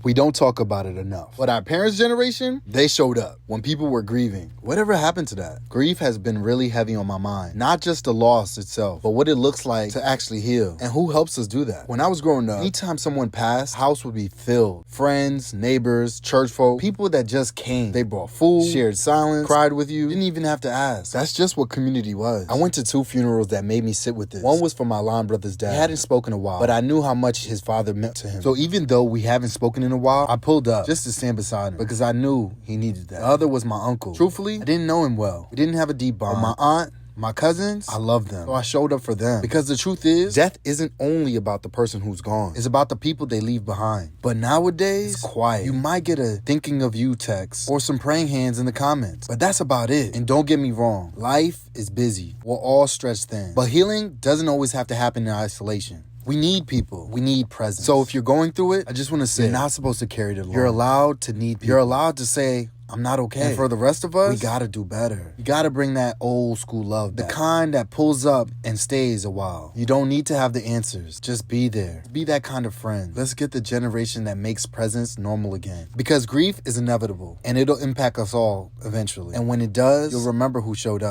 We don't talk about it enough. But our parents' generation, they showed up when people were grieving. Whatever happened to that? Grief has been really heavy on my mind. Not just the loss itself, but what it looks like to actually heal. And who helps us do that? When I was growing up, anytime someone passed, the house would be filled. Friends, neighbors, church folk, people that just came. They brought food, shared silence, cried with you, didn't even have to ask. That's just what community was. I went to 2 funerals that made me sit with this. One was for my Lon brother's dad. He hadn't spoken in a while, but I knew how much his father meant to him. So even though we haven't spoken in a while, I pulled up just to stand beside him because I knew he needed that. The other was my uncle. Truthfully, I didn't know him well. We didn't have a deep bond. But my aunt, my cousins, I love them. So I showed up for them. Because the truth is, death isn't only about the person who's gone. It's about the people they leave behind. But nowadays, it's quiet. You might get a thinking of you text or some praying hands in the comments. But that's about it. And don't get me wrong, life is busy. We're all stretched thin. But healing doesn't always have to happen in isolation. We need people. We need presence. So if you're going through it, I just want to say, you're not supposed to carry it alone. You're allowed to need people. You're allowed to say, I'm not okay. And for the rest of us, we gotta do better. You gotta bring that old school love back. The kind that pulls up and stays a while. You don't need to have the answers. Just be there. Be that kind of friend. Let's get the generation that makes presence normal again. Because grief is inevitable and it'll impact us all eventually. And when it does, you'll remember who showed up.